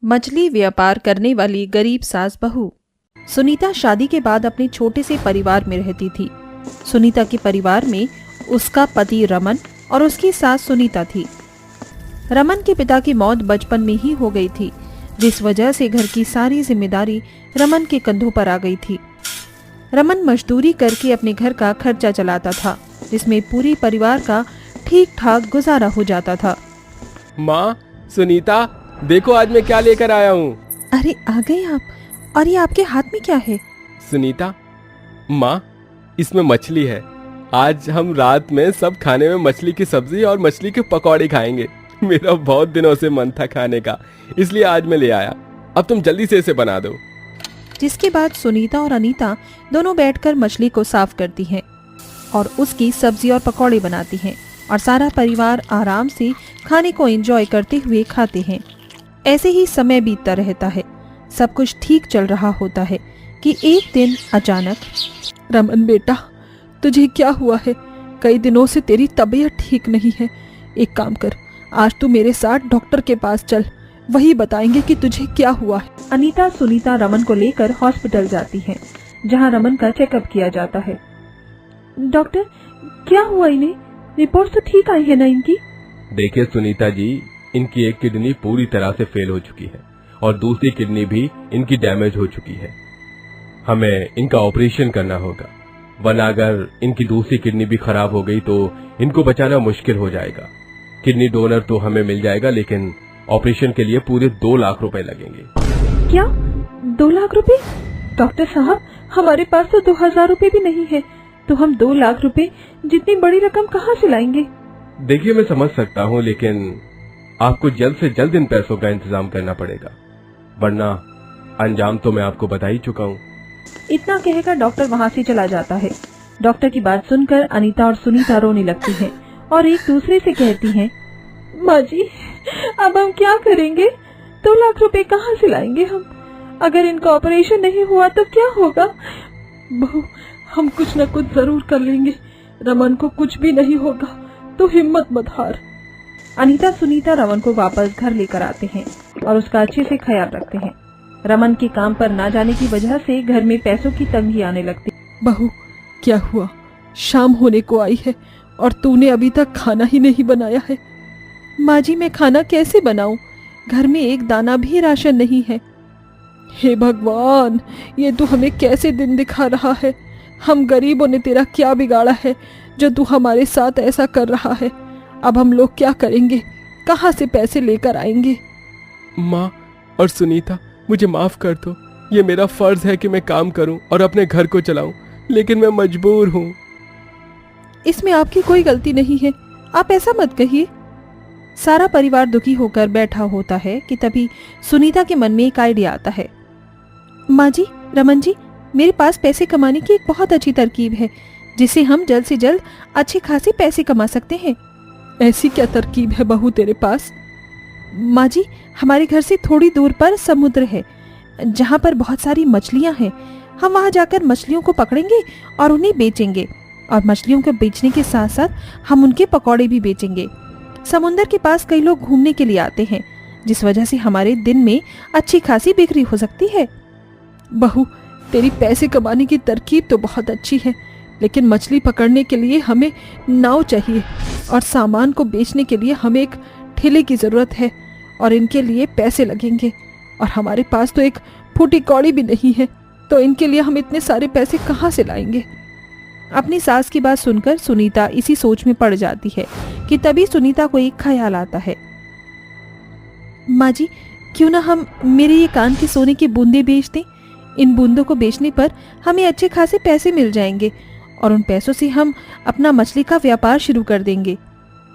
मछली व्यापार करने वाली गरीब सास बहू। सुनीता शादी के बाद अपने छोटे से परिवार में रहती थी। सुनीता के परिवार में उसका पति रमन और उसकी सास सुनीता थी। रमन के पिता की मौत बचपन में ही हो गई थी, जिस वजह से घर की सारी जिम्मेदारी रमन के कंधों पर आ गई थी। रमन मजदूरी करके अपने घर का खर्चा चलाता था, जिसमें पूरे परिवार का ठीक ठाक गुजारा हो जाता था। माँ, सुनीता, देखो आज मैं क्या लेकर आया हूँ। अरे आ गए आप, और ये आपके हाथ में क्या है? सुनीता, माँ, इसमें मछली है। आज हम रात में सब खाने में मछली की सब्जी और मछली के पकौड़े खाएंगे। मेरा बहुत दिनों से मन था खाने का, इसलिए आज मैं ले आया। अब तुम जल्दी से इसे बना दो। जिसके बाद सुनीता और अनीता दोनों बैठकर मछली को साफ करती हैं और उसकी सब्जी और पकौड़े बनाती हैं, और सारा परिवार आराम से खाने को एंजॉय करते हुए खाते हैं। ऐसे ही समय बीतता रहता है। सब कुछ ठीक चल रहा होता है कि एक दिन अचानक, रमन बेटा, तुझे क्या हुआ है? कई दिनों से तेरी तबीयत ठीक नहीं है। एक काम कर, आज तू मेरे साथ डॉक्टर के पास चल, वही बताएंगे कि तुझे क्या हुआ है। अनीता सुनीता रमन को लेकर हॉस्पिटल जाती हैं, जहां रमन का चेकअप किया जाता है। डॉक्टर, क्या हुआ इन्हें? रिपोर्ट तो ठीक आई है ना इनकी? देखिए सुनीता जी, इनकी एक किडनी पूरी तरह से फेल हो चुकी है और दूसरी किडनी भी इनकी डैमेज हो चुकी है। हमें इनका ऑपरेशन करना होगा, वरना अगर इनकी दूसरी किडनी भी खराब हो गई तो इनको बचाना मुश्किल हो जाएगा। किडनी डोनर तो हमें मिल जाएगा, लेकिन ऑपरेशन के लिए पूरे 2 लाख रुपए लगेंगे। क्या 2 लाख रुपए? डॉक्टर साहब, हमारे पास तो 2000 रुपए भी नहीं है, तो हम 2 लाख रुपए जितनी बड़ी रकम कहाँ से लाएंगे? देखिए, मैं समझ सकता हूँ, लेकिन आपको जल्द से जल्द इन पैसों का इंतजाम करना पड़ेगा, वरना अंजाम तो मैं आपको बता ही चुका हूँ। इतना कहकर डॉक्टर वहाँ से चला जाता है। डॉक्टर की बात सुनकर अनीता और सुनीता रोने लगती हैं और एक दूसरे से कहती हैं, माँ जी, अब हम क्या करेंगे? 2 लाख रुपए कहाँ से लाएंगे हम? अगर इनका ऑपरेशन नहीं हुआ तो क्या होगा? बहू, हम कुछ न कुछ जरूर कर लेंगे। रमन को कुछ भी नहीं होगा, तो हिम्मत मत हार। अनीता सुनीता रमन को वापस घर लेकर आते हैं और उसका अच्छे से ख्याल रखते हैं। रमन के काम पर ना जाने की वजह से घर में पैसों की तंगी आने लगती। बहू, क्या हुआ? शाम होने को आई है और तूने अभी तक खाना ही नहीं बनाया है। माँ जी, मैं खाना कैसे बनाऊं? घर में एक दाना भी राशन नहीं है। हे भगवान, ये तू हमें कैसे दिन दिखा रहा है? हम गरीबों ने तेरा क्या बिगाड़ा है जो तू हमारे साथ ऐसा कर रहा है? अब हम लोग क्या करेंगे? कहाँ से पैसे लेकर आएंगे? माँ और सुनीता, मुझे माफ कर दो। ये मेरा फर्ज है कि मैं काम करूं और अपने घर को चलाऊं, लेकिन मैं मजबूर हूँ। इसमें आपकी कोई गलती नहीं है, आप ऐसा मत कहिए। सारा परिवार दुखी होकर बैठा होता है कि तभी सुनीता के मन में एक आइडिया आता है। माँ जी, रमन जी, मेरे पास पैसे कमाने की एक बहुत अच्छी तरकीब है, जिससे हम जल्द से जल्द अच्छे खासे पैसे कमा सकते हैं। ऐसी क्या तरकीब है बहू तेरे पास? माँ जी, हमारे घर से थोड़ी दूर पर समुद्र है, जहाँ पर बहुत सारी मछलियाँ हैं। हम वहाँ जाकर मछलियों को पकड़ेंगे और उन्हें बेचेंगे, और मछलियों को बेचने के साथ साथ हम उनके पकौड़े भी बेचेंगे। समुद्र के पास कई लोग घूमने के लिए आते हैं, जिस वजह से हमारे दिन में अच्छी खासी बिक्री हो सकती है। बहू, तेरी पैसे कमाने की तरकीब तो बहुत अच्छी है, लेकिन मछली पकड़ने के लिए हमें नाव चाहिए, और सामान को बेचने के लिए हमें एक ठेले की जरूरत है, और इनके लिए पैसे लगेंगे, और हमारे पास तो एक फूटी कौड़ी भी नहीं है, तो इनके लिए हम इतने सारे पैसे कहाँ से लाएंगे? अपनी सास की बात सुनकर सुनीता इसी सोच में पड़ जाती है कि तभी सुनीता को एक ख्याल आता है। माँ जी, क्यों ना हम मेरे ये कान के सोने की बूंदे बेच दें? इन बूंदों को बेचने पर हमें अच्छे खासे पैसे मिल जाएंगे, और उन पैसों से हम अपना मछली का व्यापार शुरू कर देंगे।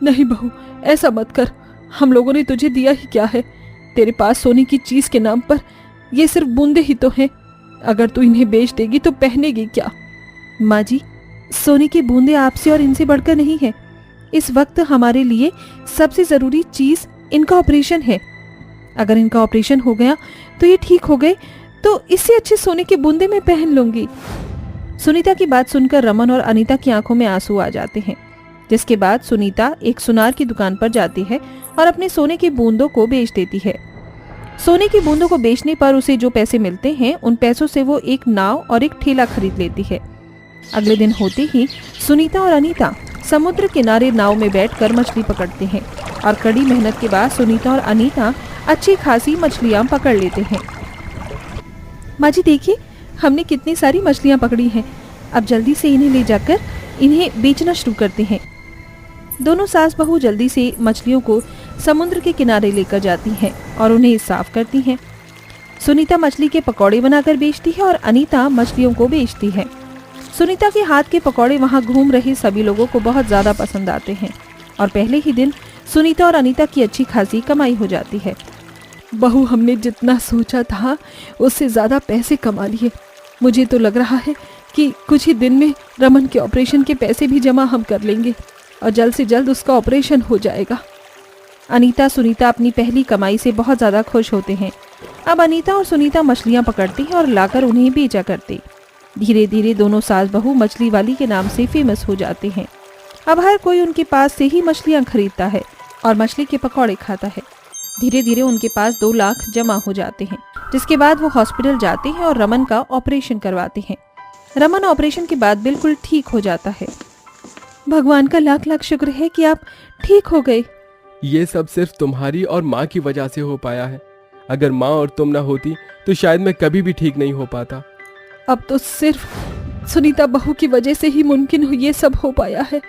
नहीं बहू, ऐसा मत कर। हम लोगों ने तुझे दिया ही क्या है? तेरे पास सोने की चीज के नाम पर ये सिर्फ बूंदे ही तो हैं। अगर तू इन्हें बेच देगी तो पहनेगी क्या? माँ जी, सोने की बूंदे आपसे और इनसे बढ़कर नहीं है। इस वक्त हमारे लिए सबसे जरूरी चीज इनका ऑपरेशन है। अगर इनका ऑपरेशन हो गया तो ये ठीक हो गए, तो इससे अच्छे सोने के बूंदे मैं पहन लूंगी। सुनीता की बात सुनकर रमन और अनीता की आंखों में आंसू आ जाते हैं, जिसके बाद सुनीता एक सुनार की दुकान पर जाती है और अपने सोने की बूंदों को बेच देती है। सोने की बूंदों को बेचने पर उसे जो पैसे मिलते हैं उन पैसों से वो एक नाव और एक ठेला खरीद लेती है। अगले दिन होते ही सुनीता और अनीता समुद्र किनारे नाव में बैठकर मछली पकड़ते हैं और कड़ी मेहनत के बाद सुनीता और अनीता अच्छी खासी मछलियां पकड़ लेते हैं। माँ जी देखिए, हमने कितनी सारी मछलियां पकड़ी हैं। अब जल्दी से इन्हें ले जाकर इन्हें बेचना शुरू करते हैं। दोनों सास बहू जल्दी से मछलियों को समुद्र के किनारे लेकर जाती हैं और उन्हें साफ करती हैं। सुनीता मछली के पकौड़े बनाकर बेचती है और अनीता मछलियों को बेचती है। सुनीता के हाथ के पकौड़े वहां घूम रहे सभी लोगों को बहुत ज्यादा पसंद आते हैं और पहले ही दिन सुनीता और अनीता की अच्छी खासी कमाई हो जाती है। बहू, हमने जितना सोचा था उससे ज्यादा पैसे कमा लिए। मुझे तो लग रहा है कि कुछ ही दिन में रमन के ऑपरेशन के पैसे भी जमा हम कर लेंगे और जल्द से जल्द उसका ऑपरेशन हो जाएगा। अनीता सुनीता अपनी पहली कमाई से बहुत ज्यादा खुश होते हैं। अब अनीता और सुनीता मछलियां पकड़ती हैं और लाकर उन्हें बेचा करते। धीरे धीरे दोनों सास बहू मछली वाली के नाम से फेमस हो जाते हैं। अब हर कोई उनके पास से ही मछलियां खरीदता है और मछली के पकौड़े खाता है। धीरे धीरे उनके पास 2 लाख जमा हो जाते हैं, जिसके बाद वो हॉस्पिटल जाते हैं और रमन का ऑपरेशन करवाते हैं। रमन ऑपरेशन के बाद बिल्कुल ठीक हो जाता है। भगवान का लाख लाख शुक्र है कि आप ठीक हो गए। ये सब सिर्फ तुम्हारी और माँ की वजह से हो पाया है। अगर माँ और तुम ना होती तो शायद मैं कभी भी ठीक नहीं हो पाता। अब तो सिर्फ सुनीता बहू की वजह से ही मुमकिन ये सब हो पाया है।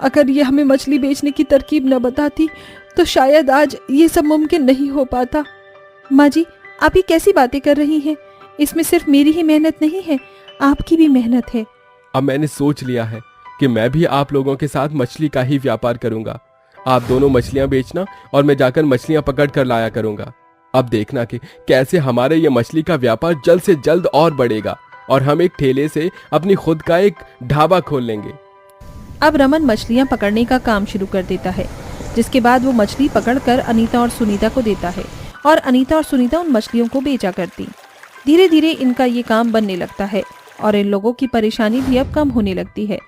अगर ये हमें मछली बेचने की तरकीब न बताती तो शायद आज ये सब मुमकिन नहीं हो पाता। माँ जी, आप ये कैसी बातें कर रही हैं? इसमें सिर्फ मेरी ही मेहनत नहीं है, आपकी भी मेहनत है। अब मैंने सोच लिया है कि मैं भी आप लोगों के साथ मछली का ही व्यापार करूंगा। आप दोनों मछलियां बेचना और मैं जाकर मछलियां पकड़ कर लाया करूंगा। अब देखना कि कैसे हमारे ये मछली का व्यापार जल्द से जल्द और बढ़ेगा और हम एक ठेले से अपनी खुद का एक ढाबा खोल लेंगे। अब रमन मछलियां पकड़ने का काम शुरू कर देता है, जिसके बाद वो मछली पकड़कर अनीता और सुनीता को देता है और अनीता और सुनीता उन मछलियों को बेचा करती। धीरे धीरे इनका ये काम बनने लगता है और इन लोगों की परेशानी भी अब कम होने लगती है।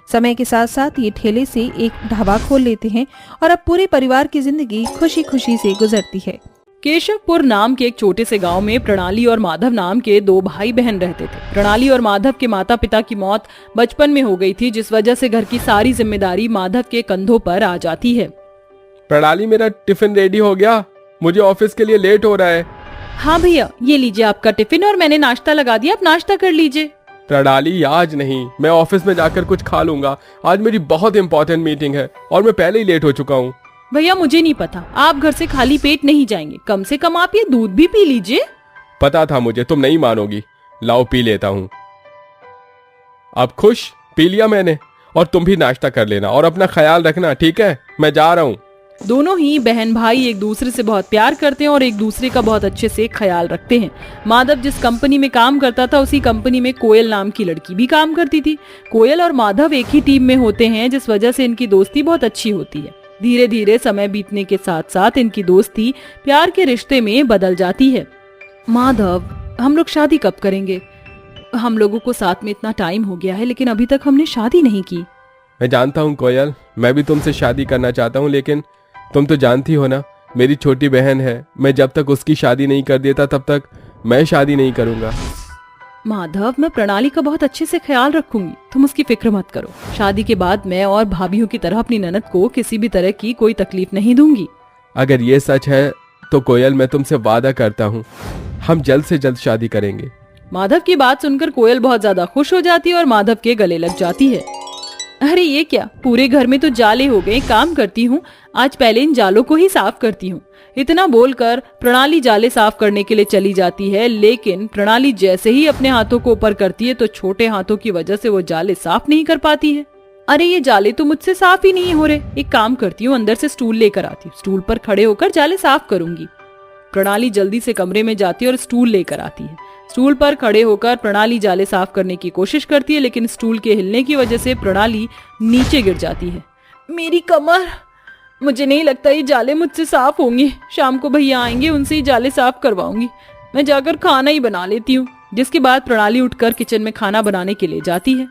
समय के साथ साथ ये ठेले से एक ढाबा खोल लेते हैं और अब पूरे परिवार की जिंदगी खुशी खुशी से गुजरती है। केशवपुर नाम के एक छोटे से गांव में प्रणाली और माधव नाम के 2 भाई बहन रहते थे। प्रणाली और माधव के माता पिता की मौत बचपन में हो गई थी, जिस वजह से घर की सारी जिम्मेदारी माधव के कंधों पर आ जाती है। प्रणाली, मेरा टिफिन रेडी हो गया, मुझे ऑफिस के लिए लेट हो रहा है। हाँ भैया, ये लीजिए आपका टिफिन और मैंने नाश्ता लगा दिया, आप नाश्ता कर लीजिए। प्रणाली, आज नहीं, मैं ऑफिस में जाकर कुछ खा लूंगा। आज मेरी बहुत इंपॉर्टेंट मीटिंग है और मैं पहले ही लेट हो चुका हूँ। भैया, मुझे नहीं पता, आप घर से खाली पेट नहीं जाएंगे, कम से कम आप ये दूध भी पी लीजिए। पता था मुझे, तुम नहीं मानोगी। लाओ पी लेता हूँ। अब खुश? पी लिया मैंने। और तुम भी नाश्ता कर लेना और अपना ख्याल रखना, ठीक है? मैं जा रहा हूँ। दोनों ही बहन भाई एक दूसरे से बहुत प्यार करते हैं और एक दूसरे का बहुत अच्छे से ख्याल रखते हैं। माधव जिस कंपनी में काम करता था उसी कंपनी में कोयल नाम की लड़की भी काम करती थी। कोयल और माधव एक ही टीम में होते हैं, जिस वजह से इनकी दोस्ती बहुत अच्छी होती है। धीरे धीरे समय बीतने के साथ साथ इनकी दोस्ती प्यार के रिश्ते में बदल जाती है। माधव, हम लोग शादी कब करेंगे? हम लोगों को साथ में इतना टाइम हो गया है लेकिन अभी तक हमने शादी नहीं की। मैं जानता हूँ कोयल, मैं भी तुमसे शादी करना चाहता हूँ, लेकिन तुम तो जानती हो ना, मेरी छोटी बहन है। मैं जब तक उसकी शादी नहीं कर देता तब तक मैं शादी नहीं करूंगा। माधव, मैं प्रणाली का बहुत अच्छे से ख्याल रखूंगी, तुम उसकी फिक्र मत करो। शादी के बाद मैं और भाभीियों की तरह अपनी ननद को किसी भी तरह की कोई तकलीफ नहीं दूंगी। अगर ये सच है तो कोयल, मैं तुमसे वादा करता हूँ, हम जल्द से जल्द शादी करेंगे। माधव की बात सुनकर कोयल बहुत ज्यादा खुश हो जाती है और माधव के गले लग जाती है। अरे ये क्या, पूरे घर में तो जाले हो गए, काम करती हूँ, आज पहले इन जालों को ही साफ करती हूँ। इतना बोलकर प्रणाली जाले साफ करने के लिए चली जाती है, लेकिन प्रणाली जैसे ही अपने हाथों को ऊपर करती है तो छोटे हाथों की वजह से वो जाले साफ नहीं कर पाती है। अरे ये जाले तो मुझसे साफ ही नहीं हो रहे। एक काम करती हूँ, अंदर से स्टूल लेकर आती हूँ, स्टूल पर खड़े होकर जाले साफ करूंगी। प्रणाली जल्दी से कमरे में जाती है और स्टूल लेकर आती है। स्टूल पर खड़े होकर प्रणाली जाले साफ करने की कोशिश करती है, लेकिन स्टूल के हिलने की वजह से प्रणाली नीचे गिर जाती है। मेरी कमर, मुझे नहीं लगता ये जाले मुझसे साफ होंगे। शाम को भैया आएंगे, उनसे ही जाले साफ करवाऊंगी। मैं जाकर खाना ही बना लेती हूँ। जिसके बाद प्रणाली उठकर किचन में खाना बनाने के लिए जाती है।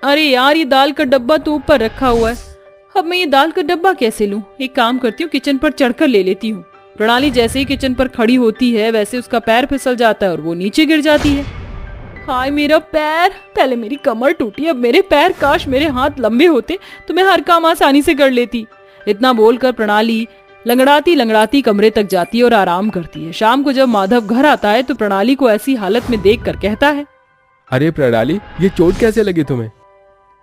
अरे यार, ये दाल का डब्बा तो ऊपर रखा हुआ है, अब मैं ये दाल का डब्बा कैसे लूं? एक काम करती हूँ, किचन पर चढ़कर ले लेती हूँ। प्रणाली जैसे ही किचन पर खड़ी होती है वैसे उसका पैर फिसल जाता है और वो नीचे गिर जाती है। हाय मेरा पैर, पहले मेरी कमर टूटी, अब मेरे पैर, काश मेरे हाथ लंबे होते तो मैं हर काम आसानी से कर लेती। इतना बोलकर प्रणाली लंगड़ाती लंगड़ाती कमरे तक जाती है और आराम करती है। शाम को जब माधव घर आता है तो प्रणाली को ऐसी हालत में देखकर कहता है, अरे प्रणाली, ये चोट कैसे लगी तुम्हें?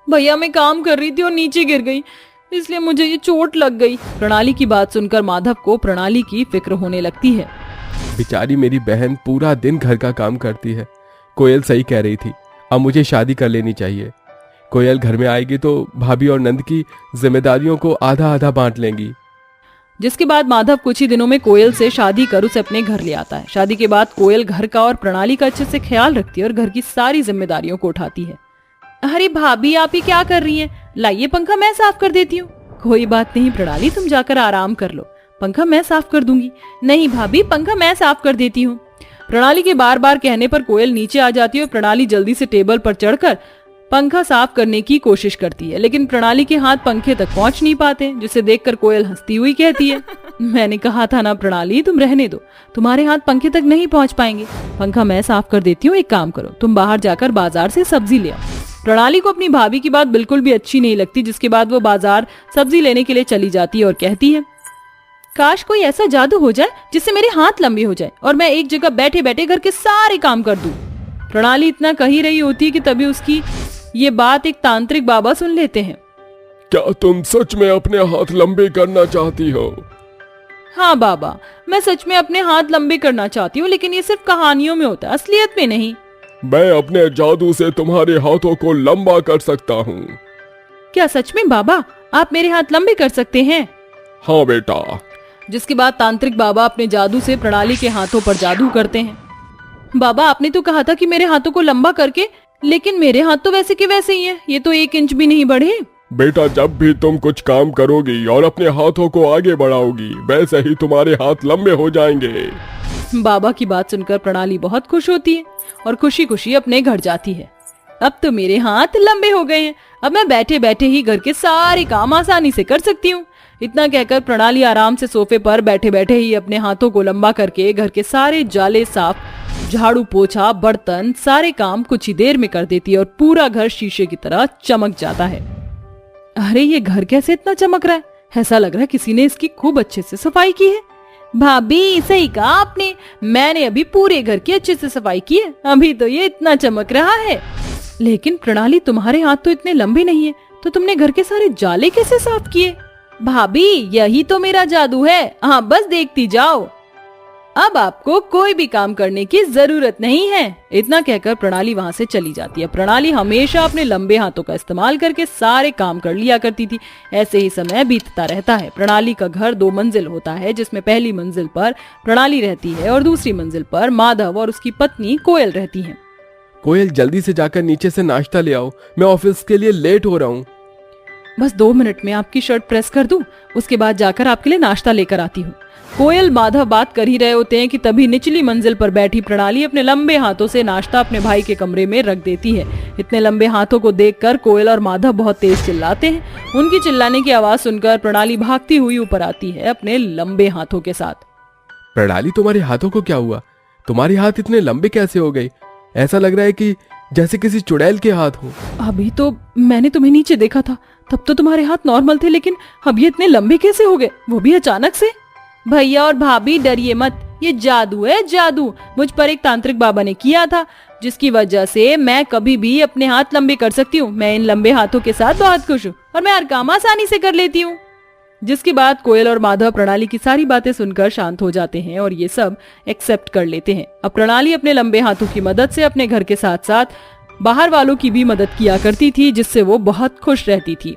भैया मैं काम कर रही थी और नीचे गिर गई, इसलिए मुझे ये चोट लग गई। प्रणाली की बात सुनकर माधव को प्रणाली की फिक्र होने लगती है। बेचारी मेरी बहन पूरा दिन घर का काम करती है। कोयल सही कह रही थी, अब मुझे शादी कर लेनी चाहिए। कोयल घर में आएगी तो भाभी और नंद की जिम्मेदारियों को आधा आधा बांट लेंगी। जिसके बाद माधव कुछ ही दिनों में कोयल से शादी कर उसे अपने घर ले आता है। शादी के बाद कोयल घर का और प्रणाली का अच्छे से ख्याल रखती है और घर की सारी जिम्मेदारियों को उठाती है। अरे भाभी, आप ये क्या कर रही हैं? लाइए पंखा मैं साफ कर देती हूँ। कोई बात नहीं प्रणाली, तुम जाकर आराम कर लो, पंखा मैं साफ कर दूंगी। नहीं भाभी, पंखा मैं साफ कर देती हूँ। प्रणाली के बार बार कहने पर कोयल नीचे आ जाती है और प्रणाली जल्दी से टेबल पर चढ़कर पंखा साफ करने की कोशिश करती है, लेकिन प्रणाली के हाथ पंखे तक पहुंच नहीं पाते, जिसे देखकर कोयल हंसती हुई कहती है, मैंने कहा था ना प्रणाली, तुम रहने दो, तुम्हारे हाथ पंखे तक नहीं पहुंच पाएंगे। पंखा मैं साफ कर देती हूँ, एक काम करो, तुम बाहर जाकर बाजार से सब्जी ले आओ। प्रणाली को अपनी भाभी की बात बिल्कुल भी अच्छी नहीं लगती, जिसके बाद वो बाजार सब्जी लेने के लिए चली जाती है और कहती है, काश कोई ऐसा जादू हो जाए जिससे मेरे हाथ लंबे हो जाए और मैं एक जगह बैठे बैठे घर के सारे काम कर दूं। प्रणाली इतना कह ही रही होती है कि तभी उसकी ये बात एक तांत्रिक बाबा सुन लेते हैं। क्या तुम सच में अपने हाथ लंबे करना चाहती हो? हाँ बाबा, मैं सच में अपने हाथ लंबे करना चाहती हूँ, लेकिन ये सिर्फ कहानियों में होता है, असलियत में नहीं। मैं अपने जादू से तुम्हारे हाथों को लंबा कर सकता हूँ। क्या सच में बाबा, आप मेरे हाथ लंबे कर सकते हैं? हाँ बेटा। जिसके बाद तांत्रिक बाबा अपने जादू से प्रणाली के हाथों पर जादू करते हैं। बाबा, आपने तो कहा था कि मेरे हाथों को लंबा करके, लेकिन मेरे हाथ तो वैसे के वैसे ही हैं, ये तो 1 इंच भी नहीं बढ़े। बेटा, जब भी तुम कुछ काम करोगी और अपने हाथों को आगे बढ़ाओगी, वैसे ही तुम्हारे हाथ लंबे हो जाएंगे। बाबा की बात सुनकर प्रणाली बहुत खुश होती है और खुशी खुशी अपने घर जाती है। अब तो मेरे हाथ लंबे हो गए हैं, अब मैं बैठे बैठे ही घर के सारे काम आसानी से कर सकती हूँ। इतना कहकर प्रणाली आराम से सोफे पर बैठे बैठे ही अपने हाथों को लंबा करके घर के सारे जाले साफ, झाड़ू पोछा, बर्तन, सारे काम कुछ ही देर में कर देती है और पूरा घर शीशे की तरह चमक जाता है। अरे ये घर कैसे इतना चमक रहा है? ऐसा लग रहा है किसी ने इसकी खूब अच्छे से सफाई की है। भाभी, सही कहा आपने, मैंने अभी पूरे घर की अच्छे से सफाई की है, अभी तो ये इतना चमक रहा है। लेकिन प्रणाली, तुम्हारे हाथ तो इतने लंबे नहीं है, तो तुमने घर के सारे जाले कैसे साफ किए? भाभी, यही तो मेरा जादू है, हाँ बस देखती जाओ, अब आपको कोई भी काम करने की जरूरत नहीं है। इतना कहकर प्रणाली वहाँ से चली जाती है। प्रणाली हमेशा अपने लंबे हाथों का इस्तेमाल करके सारे काम कर लिया करती थी। ऐसे ही समय बीतता रहता है। प्रणाली का घर 2 मंजिल होता है, जिसमें पहली मंजिल पर प्रणाली रहती है और दूसरी मंजिल पर माधव और उसकी पत्नी कोयल रहती है। कोयल, जल्दी से जाकर नीचे से नाश्ता ले आओ, मैं ऑफिस के लिए लेट हो रहा हूँ। बस 2 मिनट में आपकी शर्ट प्रेस कर दूं, उसके बाद जाकर आपके लिए नाश्ता लेकर आती हूँ। कोयल माधव बात कर ही रहे होते हैं कि तभी निचली मंजिल पर बैठी प्रणाली अपने लंबे हाथों से नाश्ता अपने भाई के कमरे में रख देती है। इतने लंबे हाथों को देखकर कोयल और माधव बहुत तेज चिल्लाते हैं। उनकी चिल्लाने की आवाज सुनकर प्रणाली भागती हुई ऊपर आती है अपने लंबे हाथों के साथ। प्रणाली, तुम्हारे हाथों को क्या हुआ? तुम्हारे हाथ इतने लंबे कैसे हो गए? ऐसा लग रहा है कि जैसे किसी चुड़ैल के हाथ हो। अभी तो मैंने तुम्हें नीचे देखा था, तब तो तुम्हारे हाथ नॉर्मल थे, लेकिन अब ये इतने लंबे कैसे हो गए, वो भी अचानक से? भैया और भाभी, डरिए मत, ये जादू है, जादू मुझ पर एक तांत्रिक बाबा ने किया था, जिसकी वजह से मैं कभी भी अपने हाथ लंबे कर सकती हूँ। मैं इन लंबे हाथों के साथ बहुत खुश हूँ और मैं हर काम आसानी से कर लेती हूँ। जिसके बाद कोयल और माधव प्रणाली की सारी बातें सुनकर शांत हो जाते हैं और ये सब एक्सेप्ट कर लेते हैं। अब प्रणाली अपने लंबे हाथों की मदद से अपने घर के साथ साथ बाहर वालों की भी मदद किया करती थी, जिससे वो बहुत खुश रहती थी।